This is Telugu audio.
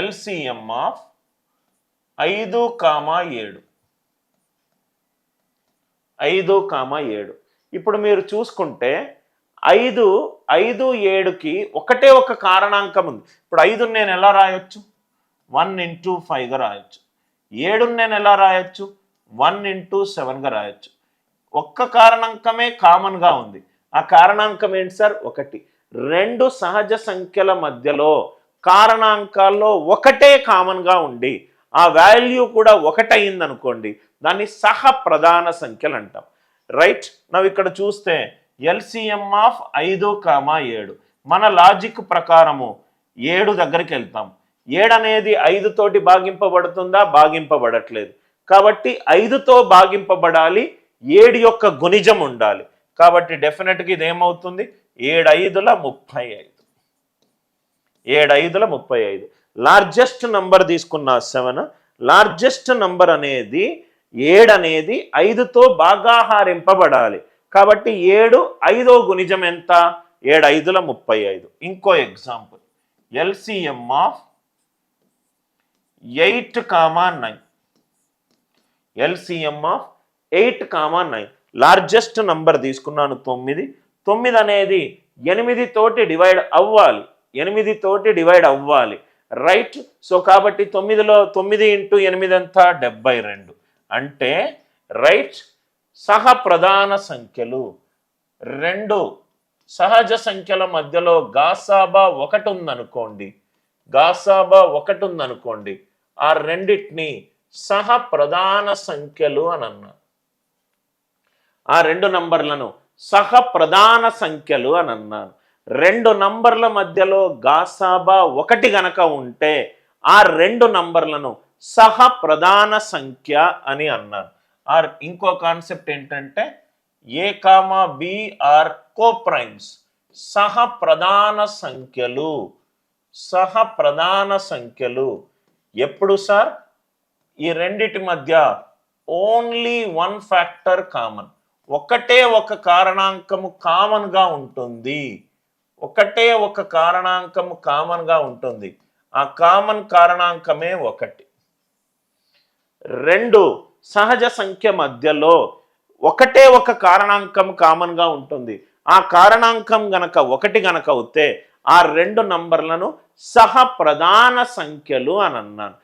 LCM ఆఫ్ 5,7 5,7 ఇప్పుడు మీరు చూసుకుంటే 5 7కి ఒకటే ఒక కారణాంకం ఉంది. ఇప్పుడు 5 నేను ఎలా రాయొచ్చు? 1 into 5గా రాయొచ్చు. 7 నేను ఎలా రాయొచ్చు? 1 into 7గా రాయొచ్చు. ఒక్క కారణాంకమే కామన్గా ఉంది. ఆ కారణాంకం ఏంటి సార్? 1. రెండు సహజ సంఖ్యల మధ్యలో కారణాంకాల్లో ఒకటే కామన్గా ఉండి ఆ వాల్యూ కూడా ఒకటైంది అనుకోండి, దాన్ని సహ ప్రధాన సంఖ్యలు అంటాం. రైట్. నవ్వు ఇక్కడ చూస్తే LCM ఆఫ్ 5,7 మన లాజిక్ ప్రకారము 7 దగ్గరికి వెళ్తాం. 7 అనేది 5 తోటి భాగింపబడుతుందా? భాగింపబడట్లేదు. కాబట్టి 5తో భాగింపబడాలి, 7 యొక్క గుణిజం ఉండాలి. కాబట్టి డెఫినెట్గా ఇది ఏమవుతుంది? 7 5ల 35. 7 5ల 35. లార్జెస్ట్ నంబర్ తీసుకున్న 7. లార్జెస్ట్ నంబర్ అనేది 7 అనేది 5తో భాగాహారింపబడాలి. కాబట్టి 7 5వ గుణిజం ఎంత? 7 5ల 35. ఇంకో example, LCM of 8, 9. LCM of 8, 9. Largest number తీసుకున్నాను 9. 9 అనేది 8 తోటి డివైడ్ అవ్వాలి. 8 తోటి డివైడ్ అవ్వాలి. రైట్. సో కాబట్టి 9లో 9 into 8 ఎంత? 72. అంటే రైట్, సహ ప్రధాన సంఖ్యలు రెండు సహజ సంఖ్యల మధ్యలో గాసాబా 1 ఉందనుకోండి, గాసాబా 1 ఉందనుకోండి, ఆ రెండిటిని సహ ప్రధాన సంఖ్యలు అని అన్నా. ఆ రెండు నంబర్లను సహ ప్రధాన సంఖ్యలు అని అన్నాను. రెండు నంబర్ల మధ్యలో గాసాబా 1 గనక ఉంటే ఆ రెండు నంబర్లను సహ ప్రధాన సంఖ్య అని అన్నాను. ఇంకో కాన్సెప్ట్ ఏంటంటే A, B ఆర్ కోప్రైమ్స్, సహ ప్రధాన సంఖ్యలు. సహ ప్రధాన సంఖ్యలు ఎప్పుడు సార్? ఈ రెండిటి మధ్య ఓన్లీ 1 ఫ్యాక్టర్ కామన్. ఒకటే ఒక కారణాంకము కామన్గా ఉంటుంది. ఒకటే ఒక కారణాంకము కామన్గా ఉంటుంది. ఆ కామన్ కారణాంకమే 1. రెండు సహజ సంఖ్య మధ్యలో ఒకటే ఒక కారణాంకం కామన్గా ఉంటుంది. ఆ కారణాంకం గనక 1 గనక అవుతే ఆ రెండు నంబర్లను సహ ప్రధాన సంఖ్యలు అని అన్నాను.